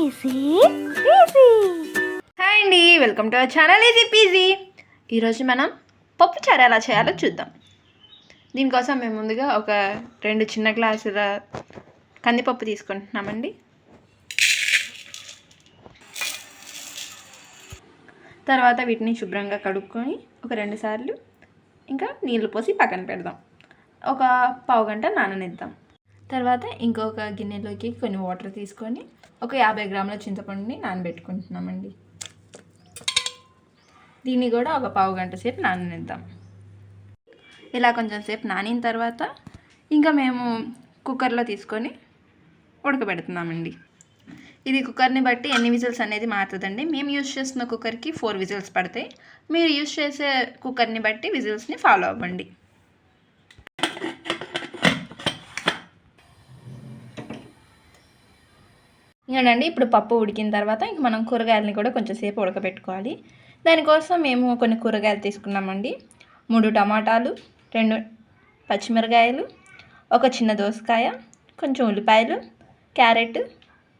Easy easy. Hi అండి, welcome to our channel easy PG. ఈరోజు మనం పప్పు చారు ఎలా చేయాలో చూద్దాం. దీనికోసం మేము ముందుగా ఒక 2 చిన్న గ్లాసుల కందిపప్పు తీసుకుంటున్నామండి. తర్వాత వీటిని శుభ్రంగా కడుక్కొని ఒక 2 సార్లు ఇంకా నీళ్లు పోసి పక్కన పెడదాం. ఒక పావు గంట నాననిద్దాం. తర్వాత ఇంకొక గిన్నెలోకి కొన్ని వాటర్ తీసుకొని ఒక 50 గ్రాముల చింతపండుని నానబెట్టుకుంటున్నామండి. దీన్ని కూడా ఒక పావు గంట సేపు నాననిద్దాం. ఇలా కొంచెం సేపు నానిన తర్వాత ఇంకా మేము కుక్కర్లో తీసుకొని ఉడకబెడుతున్నామండి. ఇది కుక్కర్ని బట్టి ఎన్ని విజిల్స్ అనేది మారుతుందండి. మేము యూజ్ చేస్తున్న కుక్కర్కి 4 విజిల్స్ పడతాయి. మీరు యూజ్ చేసే కుక్కర్ని బట్టి విజిల్స్ని ఫాలో అవ్వండి. ఇంకండి ఇప్పుడు పప్పు ఉడికిన తర్వాత ఇంక మనం కూరగాయలని కూడా కొంచెం సేపు ఉడకబెట్టుకోవాలి. దానికోసం మేము కొన్ని కూరగాయలు తీసుకున్నామండి. 3 టమాటాలు, 2 పచ్చిమిరకాయలు, ఒక చిన్న దోసకాయ, కొంచెం ఉల్లిపాయలు, క్యారెట్,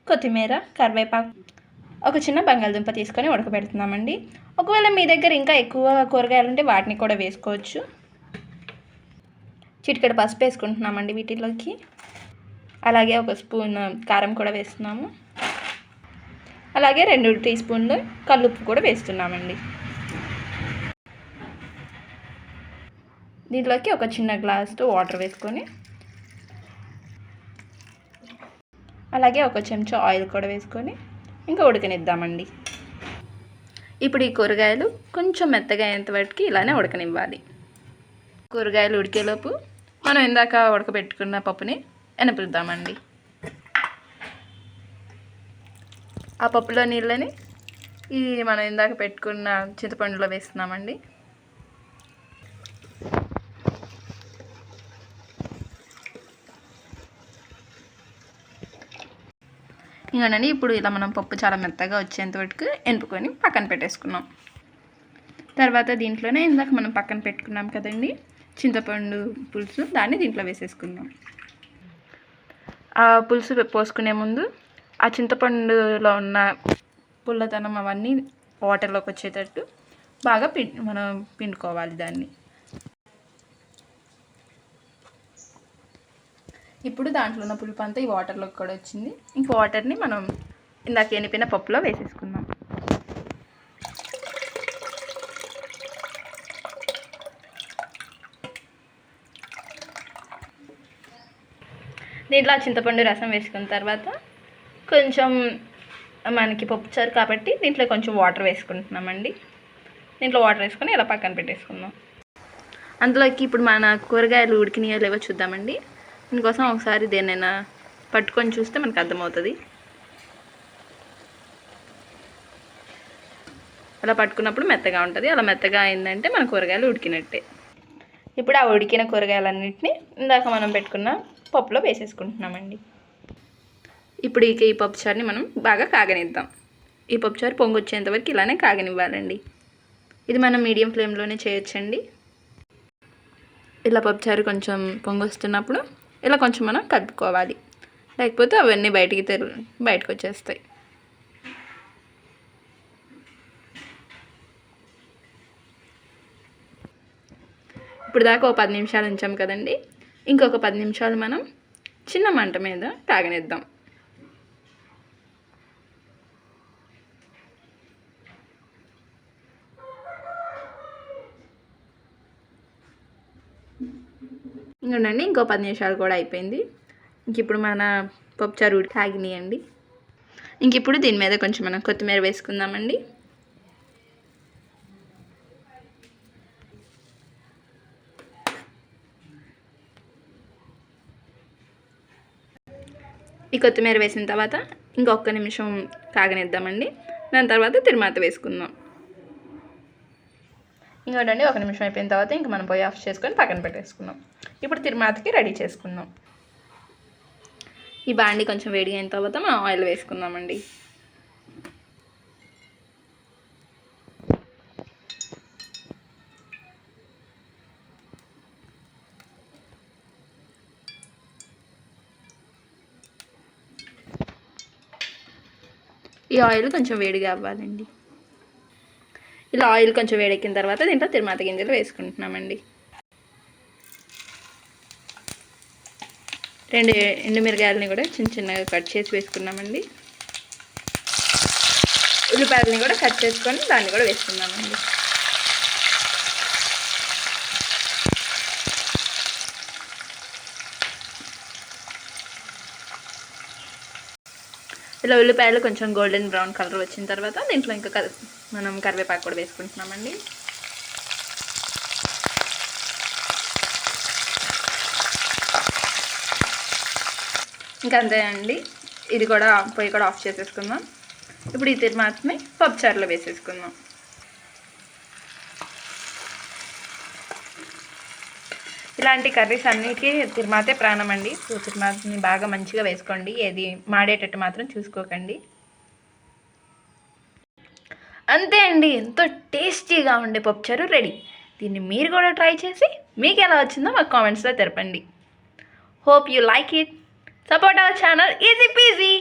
కొత్తిమీర, కరివేపాకు, ఒక చిన్న బంగాళదుంప తీసుకొని ఉడకబెడుతున్నామండి. ఒకవేళ మీ దగ్గర ఇంకా ఎక్కువ కూరగాయలు ఉంటే వాటిని కూడా వేసుకోవచ్చు. చిటికెడు పసుపు వేసుకుంటున్నామండి వీటిలోకి. అలాగే ఒక స్పూన్ కారం కూడా వేస్తున్నాము. అలాగే 2 టీ స్పూన్లు కల్లుప్పు కూడా వేస్తున్నామండి. దీంట్లోకి ఒక చిన్న గ్లాసు వాటర్ వేసుకొని అలాగే ఒక చెంచా ఆయిల్ కూడా వేసుకొని ఇంకా ఉడకనిద్దామండి. ఇప్పుడు ఈ కూరగాయలు కొంచెం మెత్తగా అయ్యేంత వరకు ఇలానే ఉడకనివ్వాలి. కూరగాయలు ఉడికేలోపు మనం ఇందాక ఉడకబెట్టుకున్న పప్పుని ఎనపుద్దామండి. ఆ పప్పులో నీళ్ళని ఈ మనం ఇందాక పెట్టుకున్న చింతపండులో వేస్తున్నామండి. ఇంకానండి ఇప్పుడు ఇలా మనం పప్పు చాలా మెత్తగా వచ్చేంత వరకు ఎనుపుకొని పక్కన పెట్టేసుకున్నాం. తర్వాత దీంట్లోనే ఇందాక మనం పక్కన పెట్టుకున్నాం కదండి చింతపండు పులుసు, దాన్ని దీంట్లో వేసేసుకుందాం. ఆ పులుసు పోసుకునే ముందు ఆ చింతపండులో ఉన్న పుల్లదనం అవన్నీ వాటర్లోకి వచ్చేటట్టు బాగా మనం పిండుకోవాలి దాన్ని. ఇప్పుడు దాంట్లో ఉన్న పులుపు అంతా ఈ వాటర్లోకి కూడా వచ్చింది. ఇంక వాటర్ని మనం ఇందాక ఎనిపిన పప్పులో వేసేసుకుందాం. దీంట్లో చింతపండు రసం వేసుకున్న తర్వాత కొంచెం మనకి పప్పుచారు కాబట్టి దీంట్లో కొంచెం వాటర్ వేసుకుంటున్నామండి. దీంట్లో వాటర్ వేసుకొని ఇలా పక్కన పెట్టేసుకుందాం. అందులోకి ఇప్పుడు మన కూరగాయలు ఉడికినాయో లేవో చూద్దామండి. దీనికోసం ఒకసారి దేన్నైనా పట్టుకొని చూస్తే మనకు అర్థమవుతుంది. అలా పట్టుకున్నప్పుడు మెత్తగా ఉంటుంది. అలా మెత్తగా అయిందంటే మన కూరగాయలు ఉడికినట్టే. ఇప్పుడు ఆ ఉడికిన కూరగాయలన్నింటినీ ఇందాక మనం పెట్టుకున్న పప్పులో వేసేసుకుంటున్నామండి. ఇప్పుడు ఈ పప్పుచారుని మనం బాగా కాగనిద్దాం. ఈ పప్పుచారు పొంగు వచ్చేంతవరకు ఇలానే కాగనివ్వాలండి. ఇది మనం మీడియం ఫ్లేమ్లోనే చేయొచ్చండి. ఇలా పప్పుచారు కొంచెం పొంగు వస్తున్నప్పుడు ఇలా కొంచెం మనం కలుపుకోవాలి, లేకపోతే అవన్నీ బయటకు వచ్చేస్తాయి. ఇప్పుడు దాకా ఒక 10 నిమిషాలు ఉంచాం కదండి. ఇంకొక 10 నిమిషాలు మనం చిన్న మంట మీద కాగనిద్దాం. ఇంకోండి ఇంకో 10 నిమిషాలు కూడా అయిపోయింది. ఇప్పుడు మన పప్పుచారు కాగినాయండి. ఇప్పుడు దీని మీద కొంచెం మనం కొత్తిమీర వేసుకుందామండి. ఈ కొత్తిమీర వేసిన తర్వాత ఇంకొక నిమిషం కాగనిద్దామండి. దాని తర్వాత తిరువాత వేసుకుందాం. ఇంకోటండి 1 నిమిషం అయిపోయిన తర్వాత ఇంక మనం పొయ్యి ఆఫ్ చేసుకొని పక్కన పెట్టేసుకుందాం. ఇప్పుడు తిరుమాతకి రెడీ చేసుకుందాం. ఈ బాండి కొంచెం వేడి అయిన తర్వాత మనం ఆయిల్ వేసుకుందామండి. ఈ ఆయిల్ కొంచెం వేడిగా అవ్వాలండి. ఇలా ఆయిల్ కొంచెం వేడెక్కిన తర్వాత దీంట్లో తిరుమాత గింజలు వేసుకుంటున్నామండి. 2 ఎండుమిరగాయలని కూడా చిన్న చిన్నగా కట్ చేసి వేసుకున్నామండి. ఉల్లిపాయలని కూడా కట్ చేసుకొని దాన్ని కూడా వేసుకున్నామండి. ఇలా ఉల్లిపాయలు కొంచెం గోల్డెన్ బ్రౌన్ కలర్ వచ్చిన తర్వాత దీంట్లో ఇంకా మనం కరివేపాకు కూడా వేసుకుంటున్నామండి. ఇంకా అంతే అండి. ఇది కూడా పొయ్యి కూడా ఆఫ్ చేసేసుకుందాం. ఇప్పుడు ఈ తిరుమాతని పప్పుచారులో వేసేసుకుందాం. ఇలాంటి కర్రీస్ అన్నిటికీ తిరుమాతే ప్రాణం అండి. సో తిరుమాతని బాగా మంచిగా వేసుకోండి. ఏది మాడేటట్టు మాత్రం చూసుకోకండి. అంతే అండి, ఎంతో టేస్టీగా ఉండే పప్పుచారు రెడీ. దీన్ని మీరు కూడా ట్రై చేసి మీకు ఎలా వచ్చిందో మాకు కామెంట్స్లో తెలపండి. Hope you like it. Support our channel easy PG.